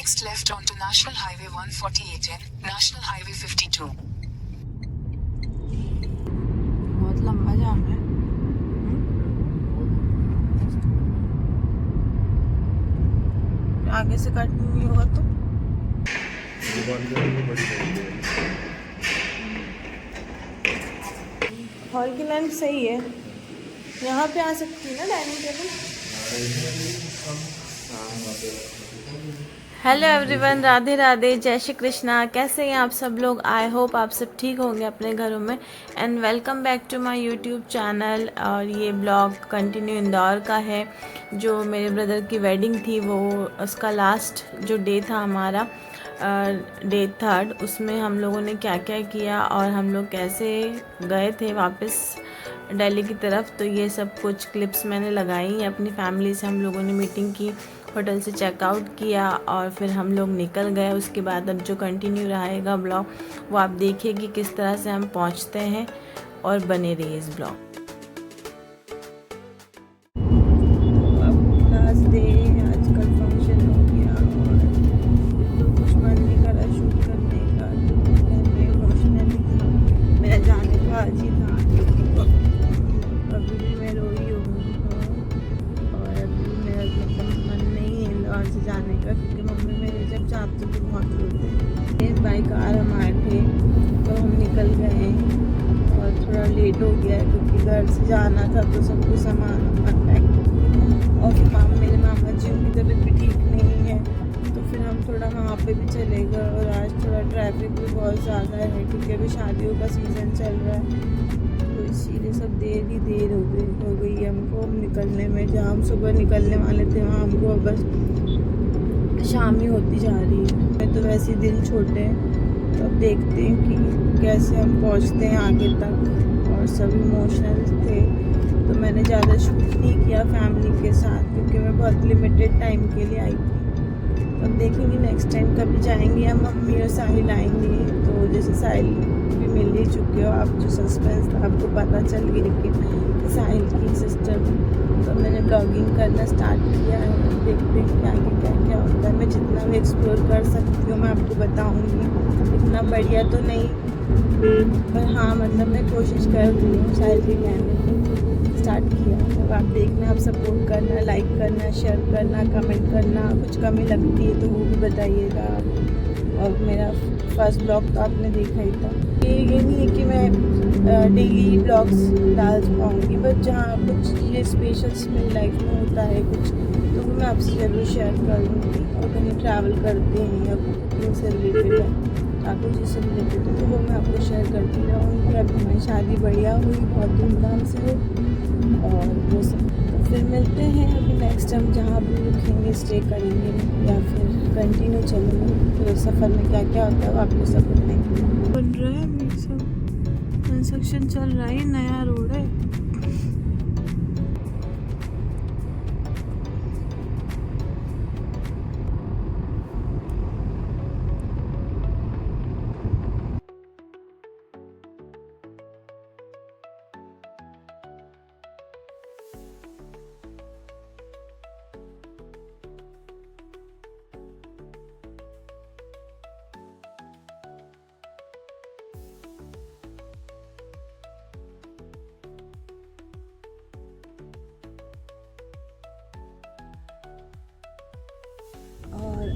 Next left onto National Highway 148 and National Highway 52. बहुत लंबा जाम है। आगे से कट नहीं होगा तो हॉल की लेंथ सही है। यहाँ पे आ सकती है ना dining table. Hello everyone, Radhe Radhe, जय श्री कृष्णा। कैसे हैं आप सब लोग? आई होप आप सब ठीक होंगे अपने घरों में। And welcome back to my YouTube channel. और ये ब्लॉग कंटिन्यू इंदौर का है। जो मेरे ब्रदर की वेडिंग थी वो उसका लास्ट जो डे था हमारा डे 3, उसमें हम लोगों ने क्या क्या किया और हम लोग कैसे गए थे वापस दिल्ली की तरफ। तो ये सब कुछ क्लिप्स मैंने लगाई हैं। अपनी फैमिली से हम लोगों ने मीटिंग की, होटल से चेकआउट किया और फिर हम लोग निकल गए। उसके बाद अब जो कंटिन्यू रहेगा ब्लॉग वो आप देखिए कि किस तरह से हम पहुंचते हैं और बने रहिए इस ब्लॉग। अब लास्ट डे आजकल फंक्शन हो गया और तो कुछ मन नहीं करा शूट करने का। तो इमोशनली था, मेरा जाने का आज ही था। अभी भी मैं रोई हूँ और अभी मेरा मतलब मन नहीं है इंदौर से जाने का, क्योंकि मम्मी मेरे जब जाते तो बहुत रोते हैं। बाई कार हम आए थे तो हम निकल गए और थोड़ा लेट हो गया क्योंकि घर से जाना था तो सब कुछ सामान पैक और फिर मेरे मामा जी उनकी तबीयत भी ठीक नहीं है तो फिर हम थोड़ा वहाँ पे भी चले गए। और आज थोड़ा ट्रैफिक भी बहुत ज़्यादा है क्योंकि अभी शादियों का सीज़न चल रहा है, तो इसीलिए सब देर हो गई हमको हम निकलने में। जहाँ हम सुबह निकलने वाले थे वहाँ हमको बस शाम ही होती जा रही है। मैं तो वैसे ही दिन छोटे हैं, तो अब देखते हैं कि कैसे हम पहुँचते हैं आगे तक। और सब इमोशनल थे तो मैंने ज़्यादा शूट नहीं किया फैमिली के साथ क्योंकि मैं बहुत लिमिटेड टाइम के लिए आई थी। तो अब देखेंगे नेक्स्ट टाइम कभी जाएंगे या मम्मी और साहिल आएंगे। तो जैसे साहिल भी मिल ही चुके हो आप, जो सस्पेंस था आपको पता चल गया कि साहिल की सिस्टर। तो मैंने ब्लॉगिंग करना स्टार्ट किया है, देखते हैं कि आगे क्या क्या होता है। मैं जितना भी एक्सप्लोर कर सकती हूँ मैं आपको बताऊँगी। इतना बढ़िया तो नहीं पर हाँ मतलब मैं कोशिश कर रही हूँ। साहिल के कहने पर स्टार्ट किया। अब आप देखना, आप सपोर्ट करना, लाइक करना, शेयर करना, कमेंट करना। कुछ कमी लगती है तो वो भी बताइएगा। और मेरा फर्स्ट ब्लॉग तो आपने देखा ही था। ये नहीं है कि मैं डेली ब्लॉग्स डाल पाऊँगी, बट जहाँ कुछ चीज़ें स्पेशल्स मेरी लाइफ में होता है कुछ, तो वो मैं आपसे ज़रूर शेयर करूँगी। और कहीं ट्रैवल करते हैं या कुकिंग से रिलेटेड है, आपको जिससे रिलेटेड है तो वो मैं आपको शेयर करती रहूँगी। अब हमारी शादी बढ़िया हुई, बहुत धूमधाम से हो और वो सब। तो फिर मिलते हैं अभी नेक्स्ट टाइम, जहाँ भी रुकेंगे स्टे करेंगे या फिर कंटिन्यू चलेंगे। फिर सफ़र में क्या क्या होता है वो आपको सब बताएंगे। बन रहा है अभी सब, कंस्ट्रक्शन चल रहा है, नया रोड है।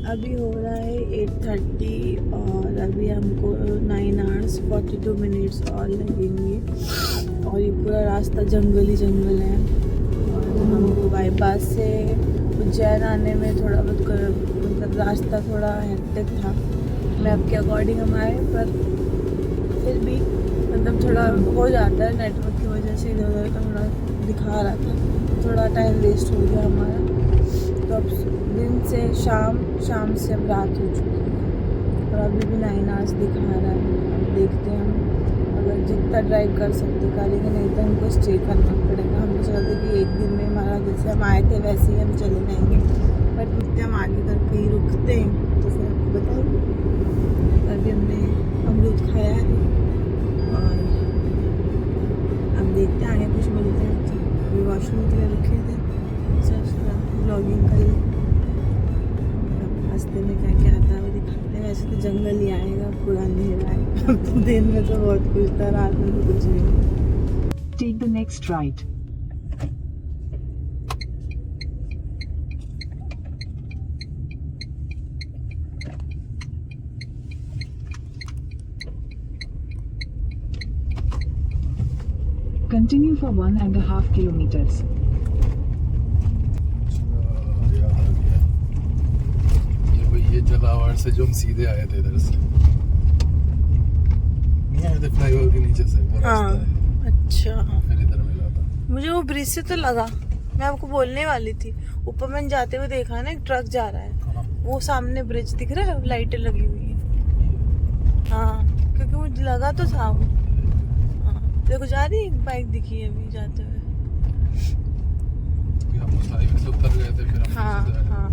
अभी हो रहा है 8:30 और अभी हमको 9 hours 42 minutes और लगेंगे। और ये पूरा रास्ता जंगल ही जंगल है। और हमको बाईपास से उज्जैन आने में थोड़ा बहुत मतलब रास्ता थोड़ा हेक्टिक था मैप के अकॉर्डिंग हमारे, पर फिर भी मतलब थोड़ा हो जाता है नेटवर्क की वजह से। इधर उधर का थोड़ा दिखा रहा था, थोड़ा टाइम वेस्ट हो गया हमारा। तो अब दिन से शाम से अब रात हो चुकी है और अभी भी 9 hours दिखा रहा है। अब देखते हैं हम अगर जितना ड्राइव कर सकते करेंगे, नहीं तो हमको स्टे करना पड़ेगा। हम तो चाहते कि एक दिन में हमारा जैसे हम आए थे वैसे ही हम चले जाएंगे, बट जितने हम आगे कर कहीं रुकते हैं तो फिर आपको बताएंगे। अभी हमने अमरूद खाया है और अब देखते हैं आगे कुछ मिलते हैं। अभी वॉशरूम के लिए रुके थे, ब्लॉगिंग कर रास्ते में क्या क्या आता है वो दिखाते हैं। वैसे तो जंगल ही आएगा, पूरा अंधेरा है। अब तो दिन में तो बहुत कुछ था, रात में तो कुछ नहीं। Take the next right. Continue for 1.5 kilometers. ये जलावाड़ से जो हम सीधे आए थे इधर से, नहीं आए थे फ्लाईओवर के नीचे से, वो रास्ता है। अच्छा, फिर इधर मिला था। मुझे वो ब्रिज से तो लगा, मैं आपको बोलने वाली थी। ऊपर मैंने जाते हुए देखा है ना, एक ट्रक जा रहा है। कहाँ? वो सामने ब्रिज दिख रहा है, लाइटें लगी हुई है। हाँ, क्योंकि मुझे लगा तो था वो। हाँ, देखो जा रही है, बाइक दिखी है अभी जाते हुए। हम उस हाईवे से उतर गए थे, फिर हम हाँ सीधे आए। हाँ।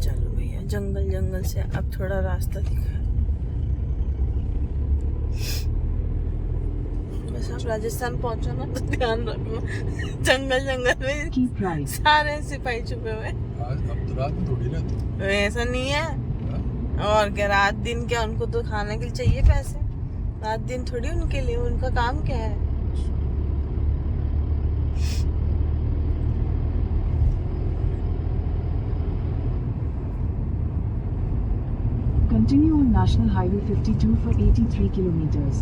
चलो भैया, जंगल जंगल से अब थोड़ा रास्ता दिखा है। बस आप राजस्थान पहुंचो ना तो ध्यान रखना, जंगल जंगल में Keep right. सारे सिपाही छुपे हुए। आज अब तो रात में थोड़ी रहती ऐसा नहीं है, है। और क्या रात दिन क्या, उनको तो खाने के लिए चाहिए पैसे। रात दिन थोड़ी उनके लिए, उनका काम क्या है। Continue on National Highway 52 for 83 kilometers.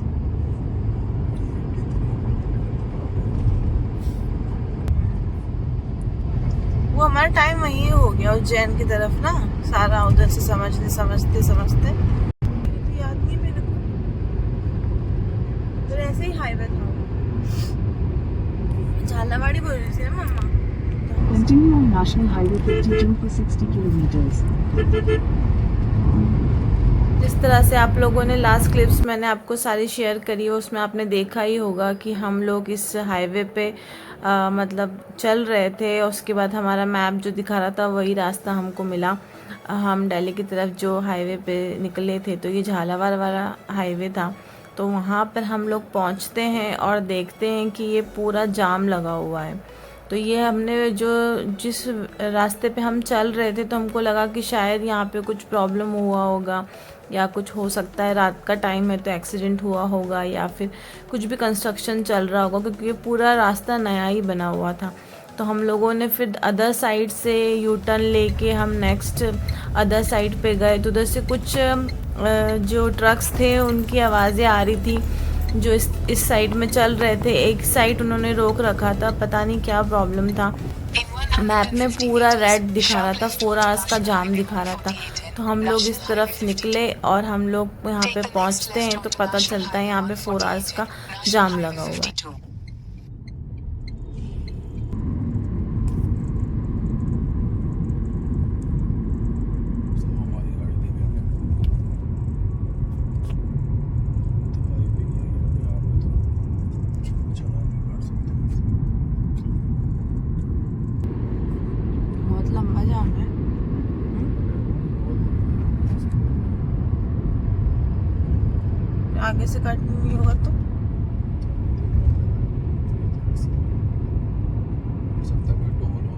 वो हमारा टाइम वही हो गया उज्जैन की तरफ ना, सारा उधर से समझते समझते समझते तो याद नहीं मेरे को, तो ऐसे ही हाईवे था वो। झालावाड़ी बोल रही थी ना मम्मा। Continue on National Highway 52 for 60 kilometers. जिस तरह से आप लोगों ने लास्ट क्लिप्स मैंने आपको सारी शेयर करी है, उसमें आपने देखा ही होगा कि हम लोग इस हाईवे पे मतलब चल रहे थे। उसके बाद हमारा मैप जो दिखा रहा था वही रास्ता हमको मिला। हम दिल्ली की तरफ जो हाईवे पे निकले थे, तो ये झालावाड़ वाला हाईवे था। तो वहाँ पर हम लोग पहुँचते हैं और देखते हैं कि ये पूरा जाम लगा हुआ है। तो ये हमने जो जिस रास्ते पे हम चल रहे थे, तो हमको लगा कि शायद यहाँ पे कुछ प्रॉब्लम हुआ होगा, या कुछ हो सकता है, रात का टाइम है तो एक्सीडेंट हुआ होगा, या फिर कुछ भी कंस्ट्रक्शन चल रहा होगा, क्योंकि ये पूरा रास्ता नया ही बना हुआ था। तो हम लोगों ने फिर अदर साइड से यू टर्न लेके हम नेक्स्ट अदर साइड पे गए। तो उधर से कुछ जो ट्रक्स थे उनकी आवाज़ें आ रही थी, जो इस साइड में चल रहे थे। एक साइड उन्होंने रोक रखा था, पता नहीं क्या प्रॉब्लम था। मैप में पूरा रेड दिखा रहा था, 4 आवर्स का जाम दिखा रहा था। तो हम लोग इस तरफ निकले और हम लोग यहाँ पे पहुँचते हैं तो पता चलता है यहाँ पे 4 आवर्स का जाम लगा हुआ है। हमारी गाड़ी देखेंगे तो हाईवे की है, यहाँ पे तो चलान भी काट सकते हैं। बहुत लंबा जाम है। आगे से कट नहीं होगा तो हो सकता है कोई टोल हो,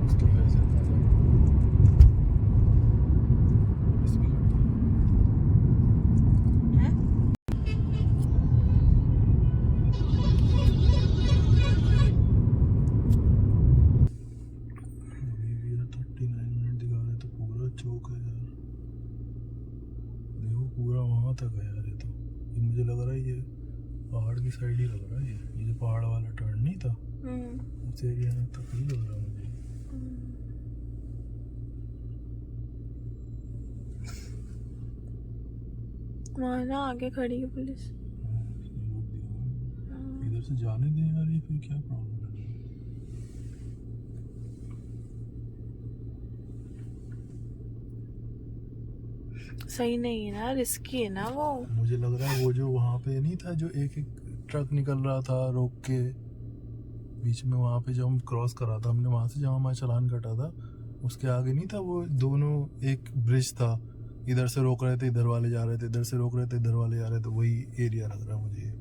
उसकी वजह से इतना जाम। पुलिस भी खड़ी है। है? अभी भी 39 मिनट दिखा रहे, तो पूरा चौक है यार। देखो पूरा वहाँ तक है यार। ये मुझे लग रहा है ये पहाड़ की साइड ही लग रहा है। ये जो पहाड़ वाला टर्न नहीं था, उस एरिया में तक ही लग रहा है मुझे। वहाँ ना आगे खड़ी है पुलिस। रोक दिया। इधर से जाने दें यार, ये फिर क्या प्रॉब्लम है। सही नहीं है ना, रिस्की है ना वो। मुझे लग रहा है वो जो वहाँ पे नहीं था, जो एक एक ट्रक निकल रहा था रोक के, बीच में वहाँ पे जब हम क्रॉस करा था हमने, वहाँ से जहाँ हमारा चालान कटा था उसके आगे नहीं था वो दोनों, एक ब्रिज था, इधर से रोक रहे थे इधर वाले जा रहे थे, इधर से रोक रहे थे इधर वाले जा रहे थे, वही एरिया लग रहा है मुझे।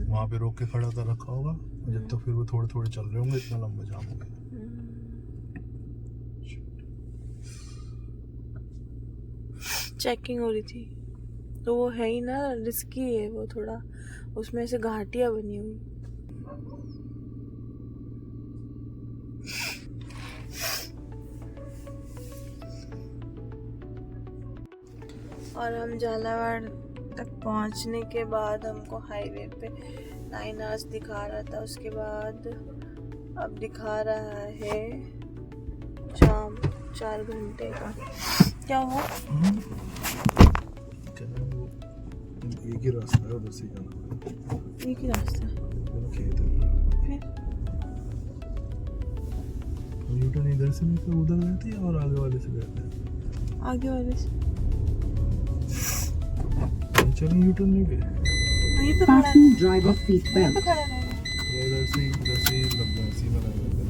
वहाँ पे रोक के खड़ा कर रखा होगा, जब तक फिर वो थोड़े थोड़े चल रहे होंगे, इतना लंबा जाम हो गया। चेकिंग हो रही थी तो वो है ही ना, रिस्की है वो थोड़ा, उसमें से घाटियां बनी हुई। और हम झालावाड़ तक पहुंचने के बाद हमको हाईवे पे 9 आवर्स दिखा रहा था, उसके बाद अब दिखा रहा है शाम 4 घंटे का। क्या हुआ? एक ही रास्ता है उधर से जाना, एक ही रास्ता है। खेत है, फिर यूटर्न इधर से लेकर उधर गए थे और आगे वाले से गए थे? आगे वाले से चलो यूटर्न नहीं गए, वहीं पे खड़ा है, Fasten driver seat वहीं belt. पे खड़ा है। इधर से लग गया, इसी में लग गया।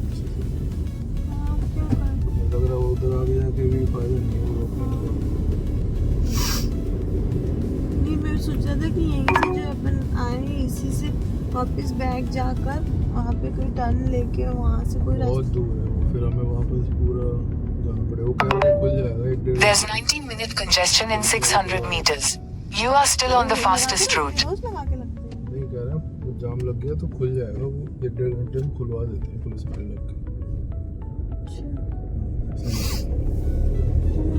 हाँ, क्यों खड़ा है? लग रहा है उधर आगे जाके भी फायदा नहीं है, वो रोकने लगा। नहीं, मैं सोच रहा था कि यहीं से जो अपन आए इसी से वापस बैक जाकर वहाँ पे कोई टर्न लेके वहाँ से कोई बहुत दूर है वो, फिर हमें वापस पूरा जाना पड़ेगा। वो कह रहा है खुल जाएगा 1-1.5 There's 19-minute congestion in 600 meters. You are still on the fastest route. रोज लगा के लगते हैं। नहीं कह रहा है, जब जाम लग गया तो खुल जाएगा, वो 1-1.5 घंटे में खुलवा देते हैं पुलिस वाले लग के।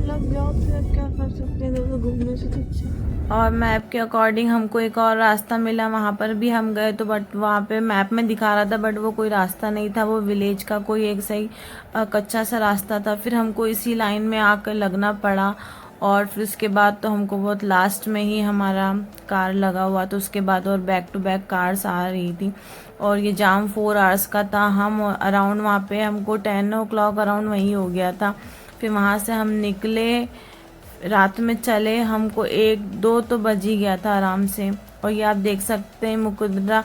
लग जाओ फिर अब क्या कर सकते हैं, तो घूमने से तो अच्छा। और मैप के अकॉर्डिंग हमको एक और रास्ता मिला, वहाँ पर भी हम गए तो बट वहाँ पे मैप में दिखा रहा था बट वो कोई रास्ता नहीं था, वो विलेज का कोई एक सही कच्चा सा रास्ता था। फिर हमको इसी लाइन में आकर लगना पड़ा और फिर उसके बाद तो हमको बहुत लास्ट में ही हमारा कार लगा हुआ, तो उसके बाद और बैक टू बैक कार्स आ रही थी और ये जाम 4 आवर्स का था। हम अराउंड वहाँ पे हमको 10 o'clock अराउंड वहीं हो गया था। फिर वहाँ से हम निकले, रात में चले, हमको 1-2 तो बज ही गया था आराम से। और ये आप देख सकते हैं मुकुंदरा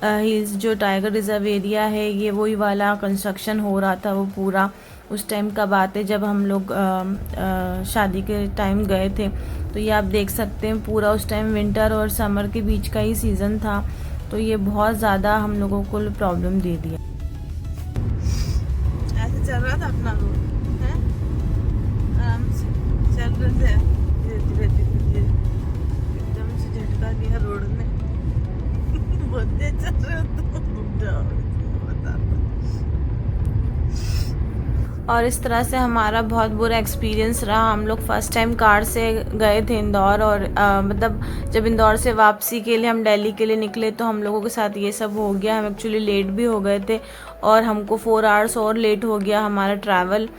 हिल्स जो टाइगर रिजर्व एरिया है, ये वही वाला कंस्ट्रक्शन हो रहा था वो पूरा। उस टाइम का बात है जब हम लोग शादी के टाइम गए थे, तो ये आप देख सकते हैं पूरा उस टाइम विंटर और समर के बीच का ही सीज़न था, तो ये बहुत ज़्यादा हम लोगों को प्रॉब्लम दे दिया। ऐसे चल रहा था अपना रोड, है आराम से चल रहे थे, धीरे धीरे एकदम से झटका दिया रोड ने। बहुत तेज चल रहे हो और इस तरह से हमारा बहुत बुरा एक्सपीरियंस रहा। हम लोग फर्स्ट टाइम कार से गए थे इंदौर और मतलब जब इंदौर से वापसी के लिए हम दिल्ली के लिए निकले तो हम लोगों के साथ ये सब हो गया। हम एक्चुअली लेट भी हो गए थे और हमको 4 आवर्स और लेट हो गया हमारा ट्रैवल।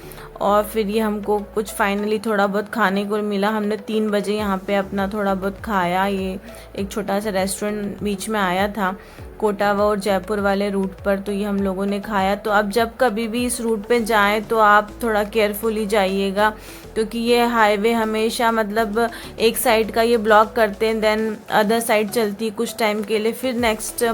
और फिर ये हमको कुछ फाइनली थोड़ा बहुत खाने को मिला। हमने 3 बजे यहाँ पे अपना थोड़ा बहुत खाया। ये एक छोटा सा रेस्टोरेंट बीच में आया था कोटावा और जयपुर वाले रूट पर, तो ये हम लोगों ने खाया। तो अब जब कभी भी इस रूट पे जाएं तो आप थोड़ा केयरफुली जाइएगा, क्योंकि ये हाईवे हमेशा मतलब एक साइड का ये ब्लॉक करते हैं, देन अदर साइड चलती है कुछ टाइम के लिए, फिर नेक्स्ट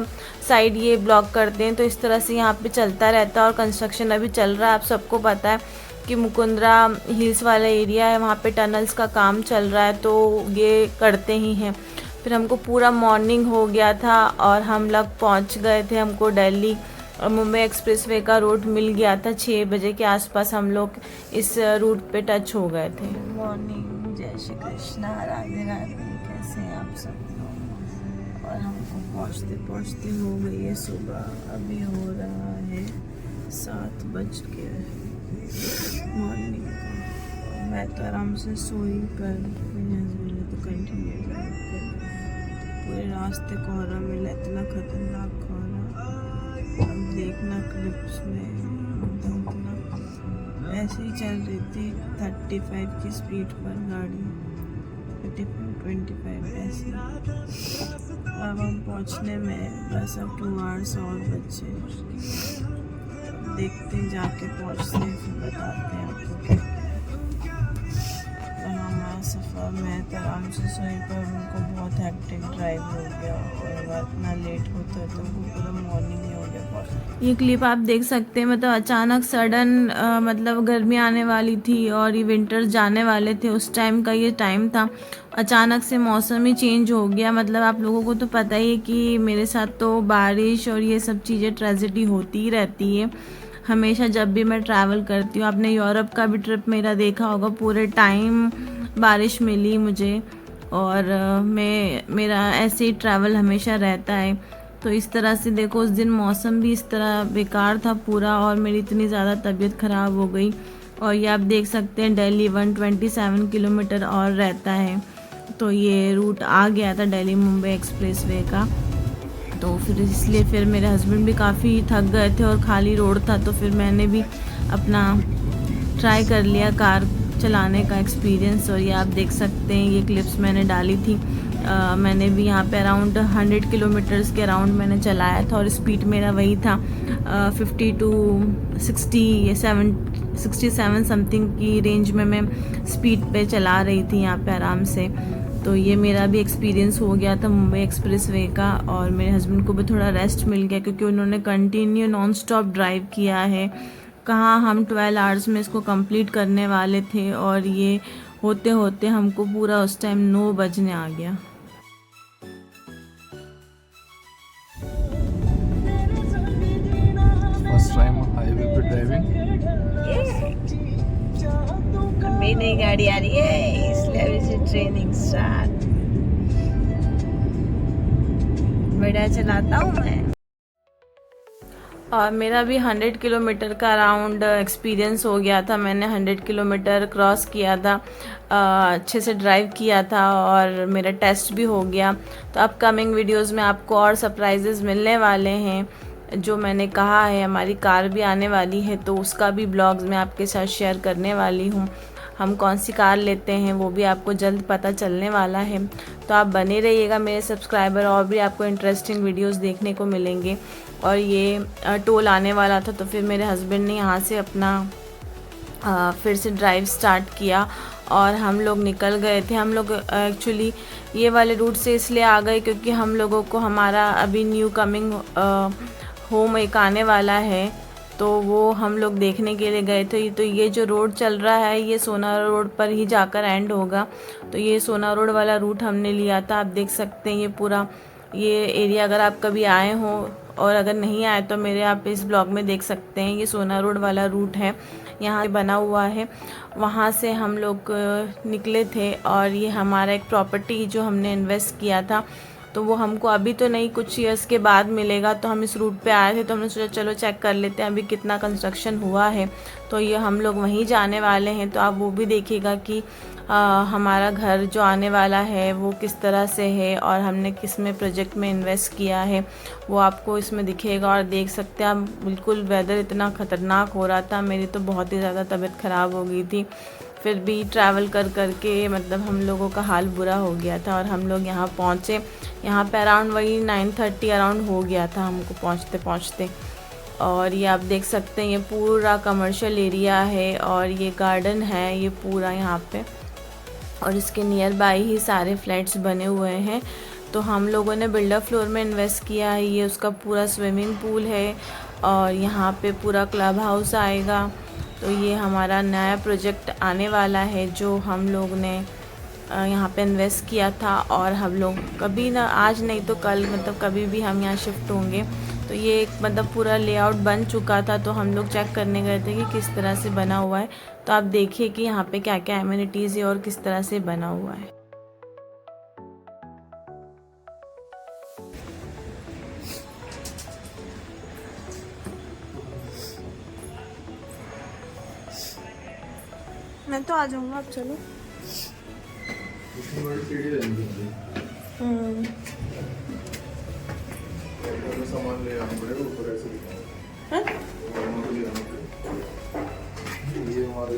साइड ये ब्लॉक करते हैं। तो इस तरह से यहाँ पे चलता रहता है और कंस्ट्रक्शन अभी चल रहा है। आप सबको पता है कि मुकुंदरा हिल्स वाला एरिया है, वहाँ पे टनल्स का काम चल रहा है, तो ये करते ही हैं। फिर हमको पूरा मॉर्निंग हो गया था और हम लोग पहुँच गए थे। हमको दिल्ली और मुंबई एक्सप्रेसवे का रूट मिल गया था। 6 बजे के आसपास हम लोग इस रूट पे टच हो गए थे। मॉर्निंग, जय श्री कृष्णा, राधे राधे, कैसे हैं आप सब लोग। और हमको पहुँचते पहुँचते हो गई है सुबह। अभी हो रहा है 7 बज के मॉर्निंग का। मैं तो आराम से सोई पर मैंने तो कंटिन्यू पूरे रास्ते कोहरा मिला, इतना खतरनाक कोहरा। अब देखना क्लिप्स में इतना ऐसे ही चल रही थी 35 की स्पीड पर गाड़ी, 25 ऐसे। अब हम पहुंचने में बस अब 2 आवर्स और बचे। देखते हैं, जाके पहुंचते हैं फिर बताते हैं आपको क्या हमारा सफ़र। मैं तो आराम से सोई पर उनको बहुत हेक्टिक ड्राइव हो गया और इतना लेट होता है तो उनको पूरा मॉर्निंग ही हो गया। ये क्लिप आप देख सकते हैं, मतलब अचानक सडन मतलब गर्मी आने वाली थी और ये विंटर्स जाने वाले थे, उस टाइम का ये टाइम था। अचानक से मौसम ही चेंज हो गया। मतलब आप लोगों को तो पता ही है कि मेरे साथ तो बारिश और ये सब चीज़ें ट्रेजेडी होती ही रहती है हमेशा जब भी मैं ट्रैवल करती हूँ। आपने यूरोप का भी ट्रिप मेरा देखा होगा, पूरे टाइम बारिश मिली मुझे और मेरा ऐसे ही ट्रैवल हमेशा रहता है। तो इस तरह से देखो उस दिन मौसम भी इस तरह बेकार था पूरा और मेरी इतनी ज़्यादा तबीयत ख़राब हो गई। और ये आप देख सकते हैं दिल्ली 127 किलोमीटर और रहता है। तो ये रूट आ गया था दिल्ली मुंबई एक्सप्रेसवे का। तो फिर इसलिए फिर मेरे हस्बैंड भी काफ़ी थक गए थे और खाली रोड था, तो फिर मैंने भी अपना ट्राई कर लिया कार चलाने का एक्सपीरियंस। और ये आप देख सकते हैं ये क्लिप्स मैंने डाली थी। मैंने भी यहाँ पे अराउंड 100 किलोमीटर्स के अराउंड मैंने चलाया था और स्पीड मेरा वही था 50 to 60 या 67 समथिंग की रेंज में मैं स्पीड पे चला रही थी यहाँ पे आराम से। तो ये मेरा भी एक्सपीरियंस हो गया था मुंबई एक्सप्रेसवे का। और मेरे हस्बैंड को भी थोड़ा रेस्ट मिल गया क्योंकि उन्होंने कंटिन्यू नॉन स्टॉप ड्राइव किया है। कहाँ हम 12 आवर्स में इसको कंप्लीट करने वाले थे और ये होते होते हमको पूरा उस टाइम 9 बजने आ गया। फर्स्ट टाइम हाईवे पे ड्राइविंग। मेरी नई गाड़ी आ रही है इसलिए अभी से ट्रेनिंग स्टार्ट। बड़ा चलाता हूँ मैं। और मेरा भी 100 किलोमीटर का अराउंड एक्सपीरियंस हो गया था। मैंने 100 किलोमीटर क्रॉस किया था, अच्छे से ड्राइव किया था और मेरा टेस्ट भी हो गया। तो अपकमिंग वीडियोस में आपको और सरप्राइजेस मिलने वाले हैं। जो मैंने कहा है हमारी कार भी आने वाली है, तो उसका भी ब्लॉग्स मैं आपके साथ शेयर करने वाली हूँ। हम कौन सी कार लेते हैं वो भी आपको जल्द पता चलने वाला है। तो आप बने रहिएगा मेरे सब्सक्राइबर, और भी आपको इंटरेस्टिंग वीडियोस देखने को मिलेंगे। और ये टोल आने वाला था तो फिर मेरे हस्बैंड ने यहाँ से अपना फिर से ड्राइव स्टार्ट किया और हम लोग निकल गए थे। हम लोग एक्चुअली ये वाले रूट से इसलिए आ गए क्योंकि हम लोगों को हमारा अभी न्यू कमिंग होम एक आने वाला है, तो वो हम लोग देखने के लिए गए थे। तो ये जो रोड चल रहा है ये सोना रोड पर ही जाकर एंड होगा। तो ये सोना रोड वाला रूट हमने लिया था। आप देख सकते हैं ये पूरा ये एरिया, अगर आप कभी आए हो और अगर नहीं आए तो मेरे आप इस ब्लॉग में देख सकते हैं। ये सोना रोड वाला रूट है, यहाँ बना हुआ है। वहाँ से हम लोग निकले थे और ये हमारा एक प्रॉपर्टी जो हमने इन्वेस्ट किया था, तो वो हमको अभी तो नहीं, कुछ ईयर्स के बाद मिलेगा। तो हम इस रूट पे आए थे तो हमने सोचा चलो चेक कर लेते हैं अभी कितना कंस्ट्रक्शन हुआ है। तो ये हम लोग वहीं जाने वाले हैं। तो आप वो भी देखिएगा कि हमारा घर जो आने वाला है वो किस तरह से है और हमने किस में प्रोजेक्ट में इन्वेस्ट किया है, वो आपको इसमें दिखेगा। और देख सकते हैं आप, बिल्कुल वेदर इतना ख़तरनाक हो रहा था, मेरी तो बहुत ही ज़्यादा तबीयत ख़राब हो गई थी। फिर भी ट्रैवल कर के मतलब हम लोगों का हाल बुरा हो गया था और हम लोग यहाँ पहुँचे। यहाँ पे अराउंड वही 9:30 अराउंड हो गया था हमको पहुँचते पहुँचते। और ये आप देख सकते हैं ये पूरा कमर्शियल एरिया है और ये गार्डन है ये पूरा यहाँ पे, और इसके नियर बाई ही सारे फ्लैट्स बने हुए हैं। तो हम लोगों ने बिल्डर फ्लोर में इन्वेस्ट किया है। ये उसका पूरा स्विमिंग पूल है और यहाँ पे पूरा क्लब हाउस आएगा। तो ये हमारा नया प्रोजेक्ट आने वाला है जो हम लोग ने यहाँ पे इन्वेस्ट किया था। और हम लोग कभी ना, आज नहीं तो कल, मतलब कभी भी हम यहाँ शिफ्ट होंगे। तो ये एक मतलब पूरा लेआउट बन चुका था, तो हम लोग चेक करने गए थे कि किस तरह से बना हुआ है। तो आप देखिए कि यहाँ पे क्या क्या एमिनिटीज़ है और किस तरह से बना हुआ है। मैं तो आ जाऊँगा, आप चलो। सामान ले आना पड़ेगा ऊपर ऐसे हाँ? ये हमारे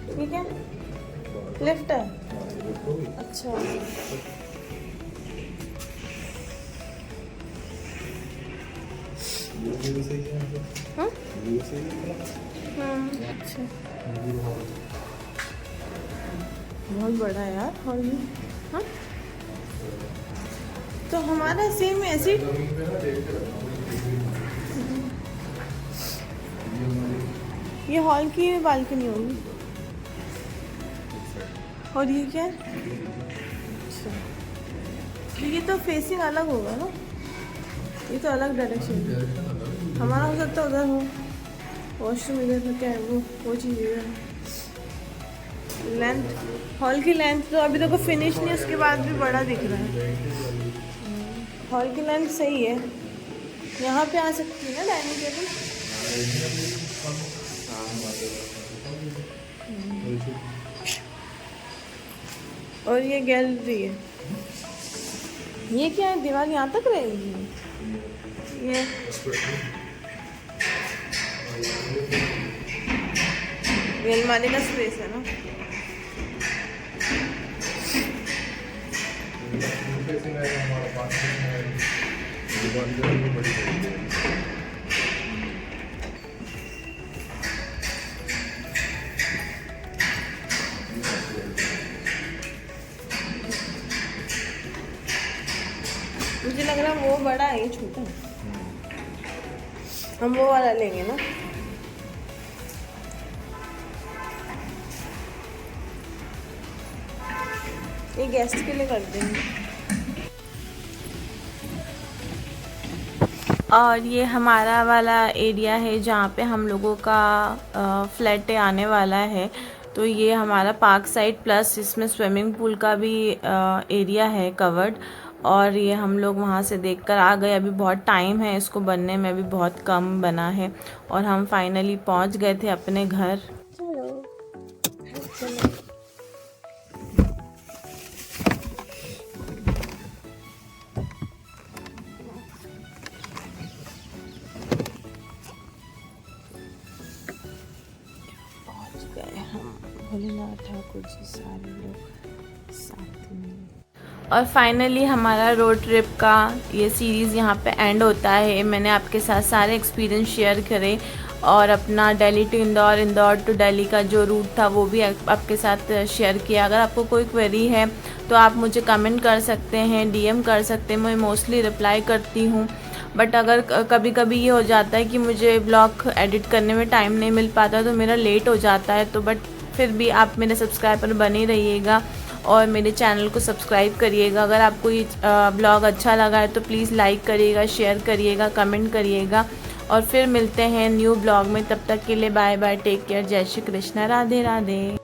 ठीक है, लिफ्ट है। अच्छा, अच्छा, बहुत बड़ा है यार हॉल में। हाँ, तो हमारा सेम ऐसी ये हॉल की बालकनी होगी। और ये क्या है? अच्छा, ये तो फेसिंग अलग होगा ना, ये तो अलग डायरेक्शन है। हमारा हो सकता है उधर हो, वॉशरूम इधर है, क्या है वो चीज़ इधर है। लेंथ, हॉल की लेंथ तो अभी तक फिनिश नहीं, उसके बाद भी बड़ा दिख रहा है। हॉल की लेंथ सही है। यहाँ पे आ सकती है ना डाइनिंग टेबल। और ये गैलरी है। ये क्या है, दीवार यहाँ तक रहेगी? ये अलमारी का स्पेस है ना। मुझे लग रहा है वो बड़ा है, ये छोटा है। हम वो वाला लेंगे ना। ये गेस्ट के लिए कर देंगे। और ये हमारा वाला एरिया है जहाँ पे हम लोगों का फ्लैट आने वाला है। तो ये हमारा पार्क साइड प्लस इसमें स्विमिंग पूल का भी एरिया है कवर्ड। और ये हम लोग वहाँ से देखकर आ गए। अभी बहुत टाइम है इसको बनने में, अभी बहुत कम बना है। और हम फाइनली पहुँच गए थे अपने घर। भोलेनाथ ठाकुर जी सारे लोग साथ में। और फाइनली हमारा रोड ट्रिप का ये सीरीज़ यहाँ पे एंड होता है। मैंने आपके साथ सारे एक्सपीरियंस शेयर करे और अपना दिल्ली टू इंदौर, इंदौर टू दिल्ली का जो रूट था वो भी आपके साथ शेयर किया। अगर आपको कोई क्वेरी है तो आप मुझे कमेंट कर सकते हैं, डीएम कर सकते हैं, मैं मोस्टली रिप्लाई करती हूँ। बट अगर कभी कभी ये हो जाता है कि मुझे ब्लॉग एडिट करने में टाइम नहीं मिल पाता तो मेरा लेट हो जाता है। तो बट फिर भी आप मेरे सब्सक्राइबर बने रहिएगा और मेरे चैनल को सब्सक्राइब करिएगा। अगर आपको ये ब्लॉग अच्छा लगा है तो प्लीज़ लाइक करिएगा, शेयर करिएगा, कमेंट करिएगा। और फिर मिलते हैं न्यू ब्लॉग में। तब तक के लिए बाय बाय, टेक केयर, जय श्री कृष्णा, राधे राधे।